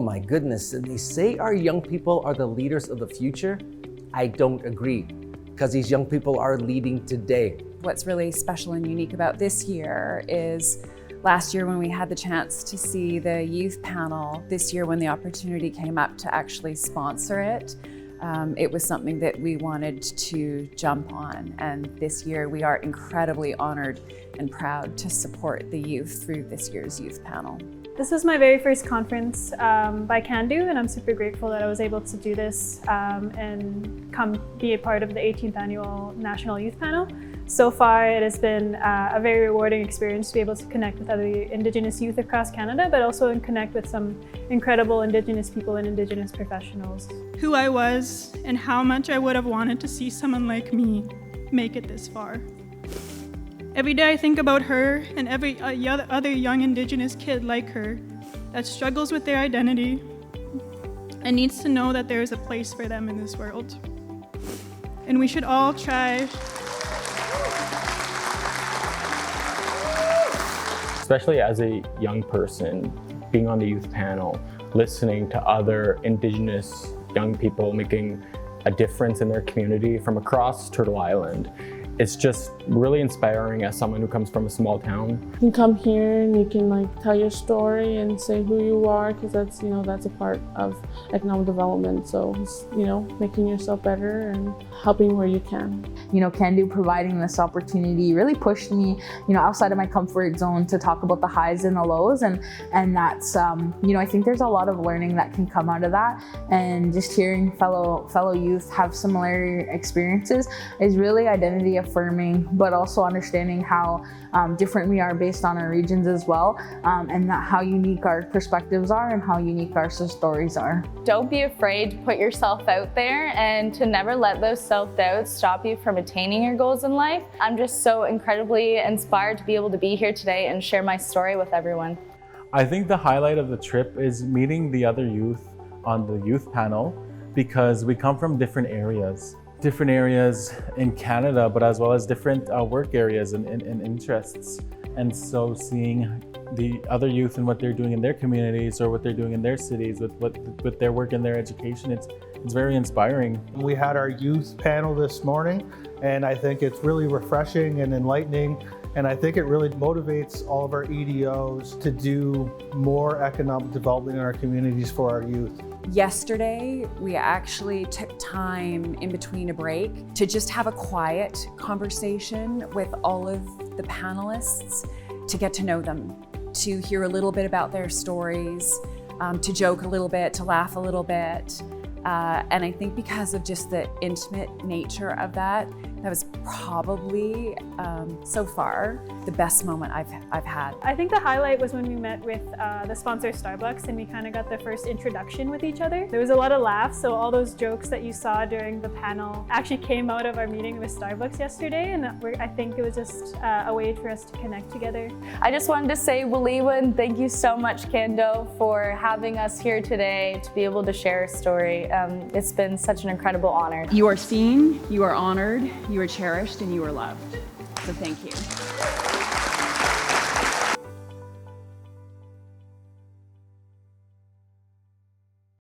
my goodness, and they say our young people are the leaders of the future. I don't agree, because these young people are leading today. What's really special and unique about this year is last year when we had the chance to see the youth panel, this year when the opportunity came up to actually sponsor it, it was something that we wanted to jump on. And this year we are incredibly honored and proud to support the youth through this year's youth panel. This is my very first conference by Cando, and I'm super grateful that I was able to do this and come be a part of the 18th Annual National Youth Panel. So far, it has been a very rewarding experience to be able to connect with other Indigenous youth across Canada, but also connect with some incredible Indigenous people and Indigenous professionals. Who I was and how much I would have wanted to see someone like me make it this far. Every day I think about her and every other young Indigenous kid like her that struggles with their identity and needs to know that there is a place for them in this world. And we should all try. Especially as a young person, being on the youth panel, listening to other Indigenous young people making a difference in their community from across Turtle Island. It's just really inspiring as someone who comes from a small town. You can come here and you can tell your story and say who you are, because that's that's a part of economic development. So making yourself better and helping where you can. Cando providing this opportunity really pushed me, outside of my comfort zone to talk about the highs and the lows, and that's I think there's a lot of learning that can come out of that, and just hearing fellow youth have similar experiences is really identity affirming, but also understanding how different we are based on our regions as well, and that how unique our perspectives are and how unique our stories are. Don't be afraid to put yourself out there and to never let those self-doubts stop you from attaining your goals in life. I'm just so incredibly inspired to be able to be here today and share my story with everyone. I think the highlight of the trip is meeting the other youth on the youth panel, because we come from different areas in Canada, but as well as different work areas and interests. And so seeing the other youth and what they're doing in their communities or what they're doing in their cities with their work and their education, it's very inspiring. We had our youth panel this morning, and I think it's really refreshing and enlightening. And I think it really motivates all of our EDOs to do more economic development in our communities for our youth. Yesterday, we actually took time in between a break to just have a quiet conversation with all of the panelists, to get to know them, to hear a little bit about their stories, to joke a little bit, to laugh a little bit. And I think because of just the intimate nature of that was probably, so far, the best moment I've had. I think the highlight was when we met with the sponsor Starbucks, and we kind of got the first introduction with each other. There was a lot of laughs, so all those jokes that you saw during the panel actually came out of our meeting with Starbucks yesterday, and I think it was just a way for us to connect together. I just wanted to say, Waliwan, thank you so much, Cando, for having us here today to be able to share a story. It's been such an incredible honor. You are seen, you are honored, you are cherished, and you are loved. So thank you.